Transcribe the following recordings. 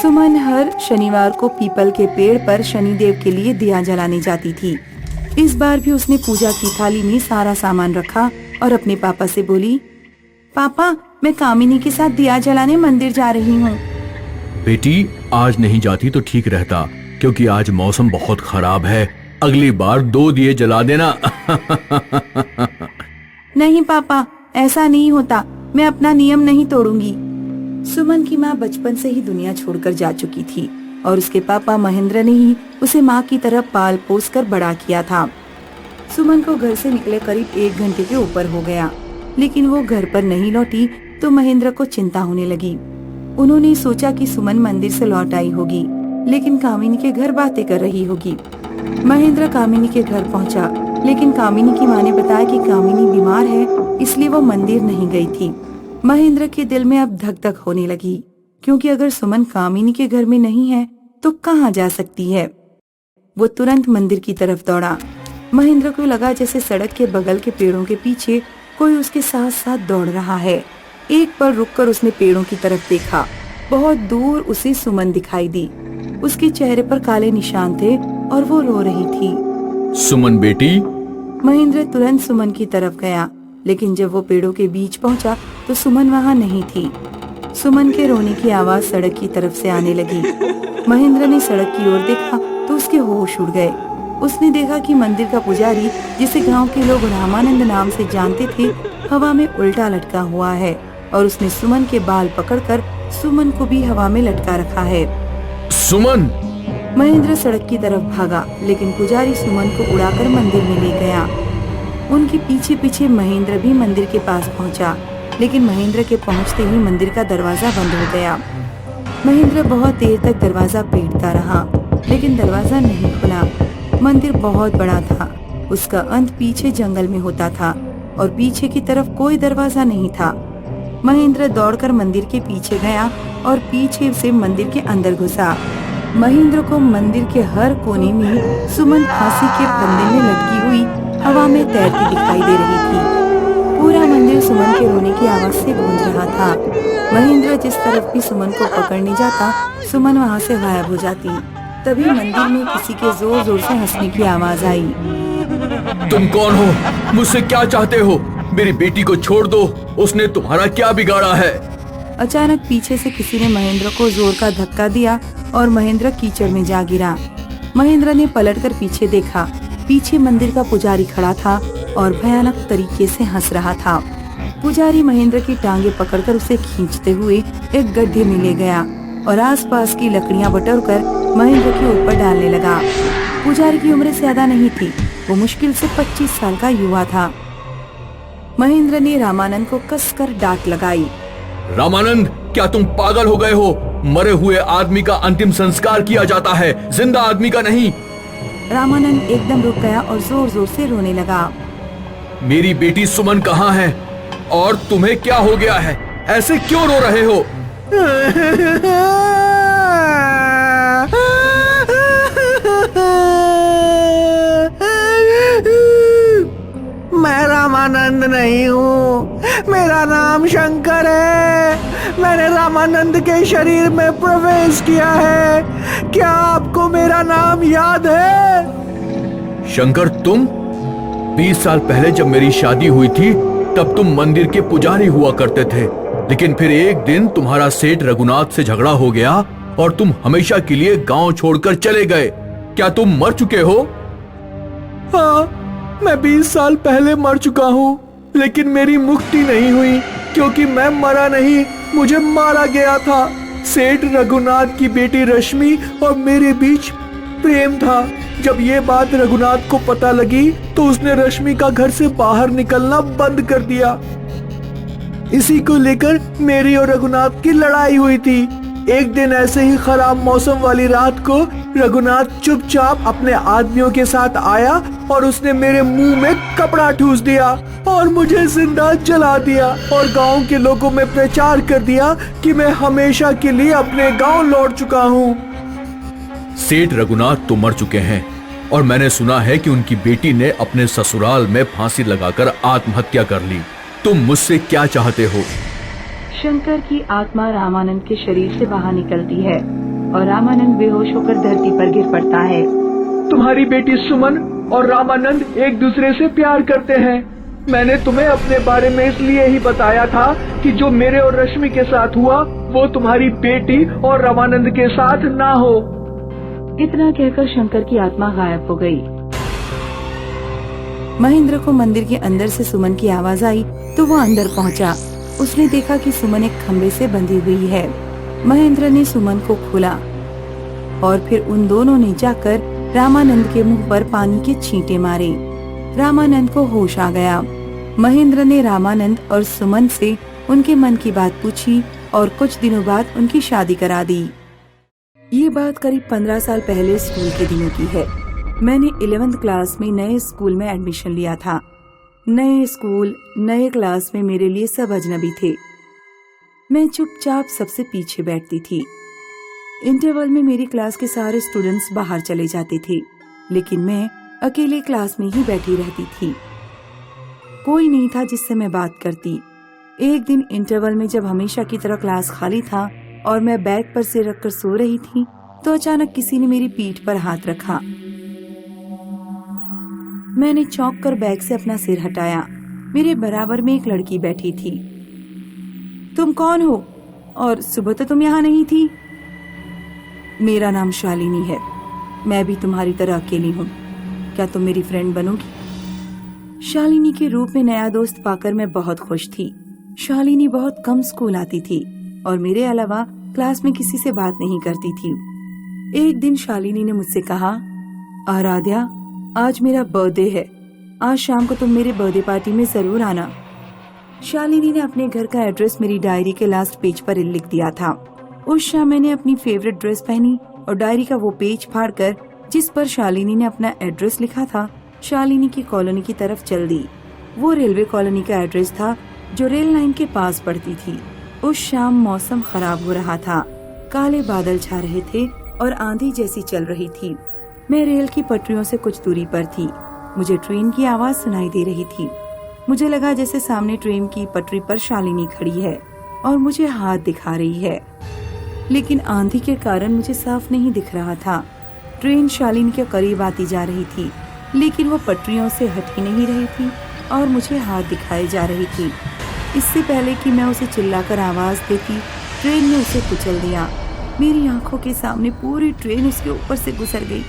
सुमन हर शनिवार को पीपल के पेड़ पर शनिदेव के लिए दिया जलाने जाती थी। इस बार भी उसने पूजा की थाली में सारा सामान रखा और अपने पापा से बोली, पापा मैं कामिनी के साथ दिया जलाने मंदिर जा रही हूँ। बेटी आज नहीं जाती तो ठीक रहता, क्योंकि आज मौसम बहुत खराब है। अगली बार 2 दिए जला देना। नहीं पापा, ऐसा नहीं होता, मैं अपना नियम नहीं तोड़ूंगी। सुमन की माँ बचपन से ही दुनिया छोड़कर जा चुकी थी और उसके पापा महेंद्र ने ही उसे माँ की तरह पाल पोस कर बड़ा किया था। सुमन को घर से निकले करीब 1 घंटे के ऊपर हो गया, लेकिन वो घर पर नहीं लौटी तो महेंद्र को चिंता होने लगी। उन्होंने सोचा कि सुमन मंदिर से लौट आई होगी, लेकिन कामिनी के घर बातें कर रही होगी। महेंद्र कामिनी के घर पहुंचा, लेकिन कामिनी की माँ ने बताया कि कामिनी बीमार है, इसलिए वो मंदिर नहीं गई थी। महेंद्र के दिल में अब धक धक होने लगी, क्योंकि अगर सुमन कामिनी के घर में नहीं है तो कहाँ जा सकती है। वो तुरंत मंदिर की तरफ दौड़ा। महेंद्र को लगा जैसे सड़क के बगल के पेड़ों के पीछे कोई उसके साथ साथ दौड़ रहा है। एक पल रुककर उसने पेड़ों की तरफ देखा। बहुत दूर उसे सुमन दिखाई दी। उसके चेहरे पर काले निशान थे और वो रो रही थी। सुमन बेटी। महेंद्र तुरंत सुमन की तरफ गया, लेकिन जब वो पेड़ों के बीच पहुंचा तो सुमन वहां नहीं थी। सुमन के रोने की आवाज सड़क की तरफ से आने लगी। महेंद्र ने सड़क की ओर देखा तो उसके होश उड़ गए। उसने देखा कि मंदिर का पुजारी, जिसे गांव के लोग रामानंद नाम से जानते थे, हवा में उल्टा लटका हुआ है और उसने सुमन के बाल पकड़कर सुमन को भी हवा में लटका रखा है। सुमन! महेंद्र सड़क की तरफ भागा, लेकिन पुजारी सुमन को उड़ाकर मंदिर में ले गया। उनके पीछे पीछे महेंद्र भी मंदिर के पास पहुंचा, लेकिन महेंद्र के पहुंचते ही मंदिर का दरवाजा बंद हो गया। महेंद्र बहुत देर तक दरवाजा पीटता रहा, लेकिन दरवाजा नहीं खुला। मंदिर बहुत बड़ा था, उसका अंत पीछे जंगल में होता था और पीछे की तरफ कोई दरवाजा नहीं था। महेंद्र दौड़कर मंदिर के पीछे गया और पीछे से मंदिर के अंदर घुसा। महेंद्र को मंदिर के हर कोने में सुमन फांसी के फंदे में लटकी हुई हवा में तैरती दिखाई दे रही थी। पूरा मंदिर सुमन के रोने की आवाज से गूंज रहा था। महेंद्र जिस तरफ भी सुमन को पकड़ने जाता, सुमन वहाँ से गायब हो जाती। तभी मंदिर में किसी के जोर जोर से हंसने की आवाज आई। तुम कौन हो? मुझसे क्या चाहते हो? मेरी बेटी को छोड़ दो, उसने तुम्हारा क्या बिगाड़ा है? अचानक पीछे से किसी ने महेंद्र को जोर का धक्का दिया और महेंद्र कीचड़ में जा गिरा। महेंद्र ने पलटकर पीछे देखा। पीछे मंदिर का पुजारी खड़ा था और भयानक तरीके से हंस रहा था। पुजारी महेंद्र की टांगे पकड़कर उसे खींचते हुए एक गड्ढे में ले गया और आसपास की लकड़ियां बटोरकर महेंद्र के ऊपर डालने लगा। पुजारी की उम्र ज्यादा नहीं थी, वो मुश्किल से 25 साल का युवा था। महेंद्र ने रामानंद को कसकर डांट लगाई। रामानंद, क्या तुम पागल हो गए हो? मरे हुए आदमी का अंतिम संस्कार किया जाता है, जिंदा आदमी का नहीं। रामानंद एकदम रुक गया और जोर जोर से रोने लगा। मेरी बेटी सुमन कहाँ है? और तुम्हें क्या हो गया है? ऐसे क्यों रो रहे हो? मैं रामानंद नहीं हूँ, मेरा नाम शंकर है। मैंने रामानंद के शरीर में प्रवेश किया है। क्या आपको मेरा नाम याद है? शंकर, तुम 20 साल पहले जब मेरी शादी हुई थी तब तुम मंदिर के पुजारी हुआ करते थे, लेकिन फिर एक दिन तुम्हारा सेठ रघुनाथ से झगड़ा हो गया और तुम हमेशा के लिए गांव छोड़कर चले गए। क्या तुम मर चुके हो? हाँ, मैं 20 साल पहले मर चुका हूँ, लेकिन मेरी मुक्ति नहीं हुई, क्योंकि मैं मरा नहीं, मुझे मारा गया था। सेठ रघुनाथ की बेटी रश्मि और मेरे बीच प्रेम था। जब ये बात रघुनाथ को पता लगी तो उसने रश्मि का घर से बाहर निकलना बंद कर दिया। इसी को लेकर मेरी और रघुनाथ की लड़ाई हुई थी। एक दिन ऐसे ही खराब मौसम वाली रात को रघुनाथ चुपचाप अपने आदमियों के साथ आया और उसने मेरे मुंह में कपड़ा ठूस दिया और मुझे जिंदा जला दिया और गांव के लोगों में प्रचार कर दिया कि मैं हमेशा के लिए अपने गांव लौट चुका हूँ। सेठ रघुनाथ तो मर चुके हैं और मैंने सुना है कि उनकी बेटी ने अपने ससुराल में फांसी लगाकर आत्महत्या कर ली। तुम मुझसे क्या चाहते हो? शंकर की आत्मा रामानंद के शरीर से बाहर निकलती है और रामानंद बेहोश होकर धरती पर गिर पड़ता है। तुम्हारी बेटी सुमन और रामानंद एक दूसरे से प्यार करते हैं। मैंने तुम्हें अपने बारे में इसलिए ही बताया था कि जो मेरे और रश्मि के साथ हुआ वो तुम्हारी बेटी और रामानंद के साथ ना हो। इतना कहकर शंकर की आत्मा गायब हो गई। महेंद्र को मंदिर के अंदर से सुमन की आवाज आई तो वो अंदर पहुंचा। उसने देखा कि सुमन एक खंबे से बंधी हुई है। महेंद्र ने सुमन को खोला और फिर उन दोनों ने जाकर रामानंद के मुंह पर पानी के छींटे मारे। रामानंद को होश आ गया। महेंद्र ने रामानंद और सुमन से उनके मन की बात पूछी और कुछ दिनों बाद उनकी शादी करा दी। ये बात करीब 15 साल पहले स्कूल के दिनों की है। मैंने 11th क्लास में नए स्कूल में एडमिशन लिया था। नए स्कूल, नए क्लास में मेरे लिए सब अजनबी थे। मैं चुपचाप सबसे पीछे बैठती थी। इंटरवल में मेरी क्लास के सारे स्टूडेंट्स बाहर चले जाते थे, लेकिन मैं अकेले क्लास में ही बैठी रहती थी। कोई नहीं था जिससे मैं बात करती। एक दिन इंटरवल में जब हमेशा की तरह क्लास खाली था और मैं बैग पर सिर रखकर सो रही थी, तो अचानक किसी ने मेरी पीठ पर हाथ रखा। मैंने चौंक कर बैग से अपना सिर हटाया। मेरे बराबर में एक लड़की बैठी थी। तुम कौन हो? और सुबह तो तुम यहाँ नहीं थी। मेरा नाम शालिनी है। मैं भी तुम्हारी तरह अकेली हूँ। क्या तुम मेरी फ्रेंड बनोगी? शालिनी के रूप में नया दोस्त पाकर मैं बहुत खुश थी। शालिनी बहुत कम स्कूल आती थी और मेरे अलावा क्लास में किसी से बात नहीं करती थी। एक दिन शालिनी ने मुझसे कहा, आराध्या, आज मेरा बर्थडे है। आज शाम को तुम मेरे बर्थडे पार्टी में जरूर आना। शालिनी ने अपने घर का एड्रेस मेरी डायरी के लास्ट पेज पर लिख दिया था। उस शाम मैंने अपनी फेवरेट ड्रेस पहनी और डायरी का वो पेज फाड़कर जिस पर शालिनी ने अपना एड्रेस लिखा था, शालिनी की कॉलोनी की तरफ चल दी। वो रेलवे कॉलोनी का एड्रेस था जो रेल लाइन के पास पड़ती थी। उस शाम मौसम खराब हो रहा था। काले बादल छा रहे थे और आंधी जैसी चल रही थी। मैं रेल की पटरियों से कुछ दूरी पर थी। मुझे ट्रेन की आवाज सुनाई दे रही थी। मुझे लगा जैसे सामने ट्रेन की पटरी पर शालिनी खड़ी है और मुझे हाथ दिखा रही है, लेकिन आंधी के कारण मुझे साफ नहीं दिख रहा था। ट्रेन शालिनी के करीब आती जा रही थी, लेकिन वो पटरियों से हट ही नहीं रही थी और मुझे हाथ दिखाई जा रही थी। इससे पहले कि मैं उसे चिल्लाकर आवाज देती, ट्रेन ने उसे कुचल दिया। मेरी आंखों के सामने पूरी ट्रेन उसके ऊपर से गुजर गई।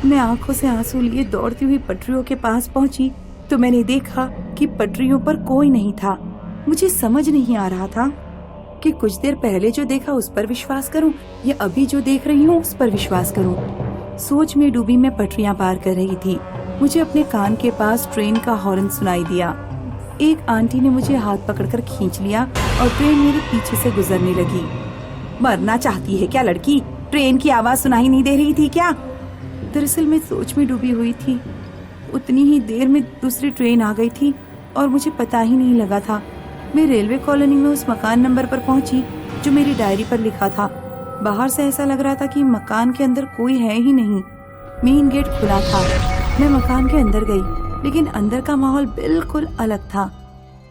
मैं आंखों से आंसू लिए दौड़ती हुई पटरियों के पास पहुंची तो मैंने देखा कि पटरियों पर कोई नहीं था। मुझे समझ नहीं आ रहा था कि कुछ देर पहले जो देखा उस पर विश्वास करूं या अभी जो देख रही हूं उस पर विश्वास करूं। सोच में डूबी मैं पटरियां पार कर रही थी। मुझे अपने कान के पास ट्रेन का हॉर्न सुनाई दिया। एक आंटी ने मुझे हाथ पकड़कर खींच लिया और ट्रेन मेरे पीछे से गुजरने लगी। मरना चाहती है क्या लड़की? ट्रेन की आवाज सुनाई नहीं दे रही थी क्या? दरअसल मैं सोच में डूबी हुई थी। उतनी ही देर में दूसरी ट्रेन आ गई थी और मुझे पता ही नहीं लगा था। मैं रेलवे कॉलोनी में उस मकान नंबर पर पहुंची जो मेरी डायरी पर लिखा था। बाहर से ऐसा लग रहा था कि मकान के अंदर कोई है ही नहीं। मेन गेट खुला था। मैं मकान के अंदर गई, लेकिन अंदर का माहौल बिल्कुल अलग था।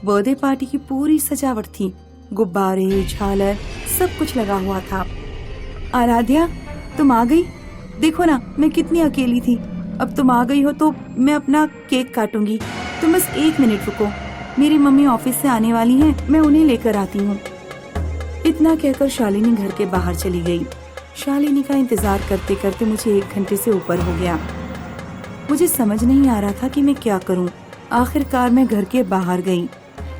बर्थडे पार्टी की पूरी सजावट थी। गुब्बारे, झालर, सब कुछ लगा हुआ था। आराध्या, तुम आ गई? देखो ना, मैं कितनी अकेली थी। अब तुम आ गई हो तो मैं अपना केक काटूंगी। तुम बस 1 मिनट रुको। मेरी मम्मी ऑफिस से आने वाली हैं, मैं उन्हें लेकर आती हूँ। इतना कहकर शालिनी घर के बाहर चली गई। शालिनी का इंतजार करते करते मुझे 1 घंटे से ऊपर हो गया। मुझे समझ नहीं आ रहा था कि मैं क्या करूँ। आखिरकार मैं घर के बाहर गई।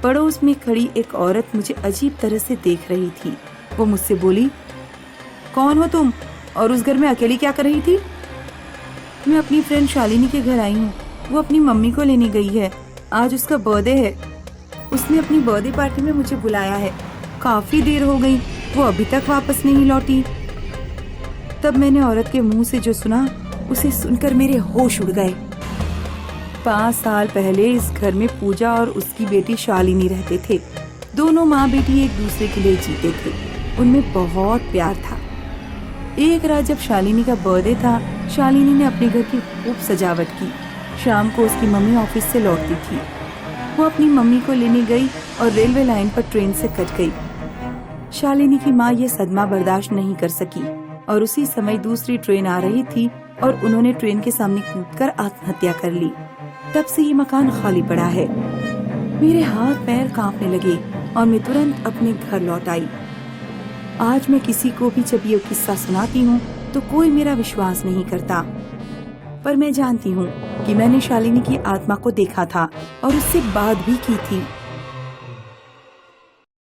पड़ोस में खड़ी एक औरत मुझे अजीब तरह से देख रही थी। वो मुझसे बोली, कौन हो तुम और उस घर में अकेली क्या कर रही थी? मैं अपनी फ्रेंड शालिनी के घर आई हूँ। वो अपनी मम्मी को लेने गई है। आज उसका बर्थडे है। उसने अपनी बर्थडे पार्टी में मुझे बुलाया है। काफी देर हो गई, वो अभी तक वापस नहीं लौटी। तब मैंने औरत के मुंह से जो सुना, उसे सुनकर मेरे होश उड़ गए। 5 साल पहले इस घर में पूजा और उसकी बेटी शालिनी रहते थे। दोनों माँ बेटी एक दूसरे के लिए जीते थे। उनमें बहुत प्यार था। एक रात जब शालिनी का बर्थडे था, शालिनी ने अपने घर की खूब सजावट की। शाम को उसकी मम्मी ऑफिस से लौटती थी। वो अपनी मम्मी को लेने गई और रेलवे लाइन पर ट्रेन से कट गई। शालिनी की माँ ये सदमा बर्दाश्त नहीं कर सकी। और उसी समय दूसरी ट्रेन आ रही थी और उन्होंने ट्रेन के सामने कूदकर आत्महत्या कर ली। तब से ये मकान खाली पड़ा है। मेरे हाथ पैर कांपने लगे और मैं तुरंत अपने घर लौट आई। आज मैं किसी को भी जब ये किस्सा सुनाती हूँ तो कोई मेरा विश्वास नहीं करता, पर मैं जानती हूँ कि मैंने शालिनी की आत्मा को देखा था और उससे बात भी की थी।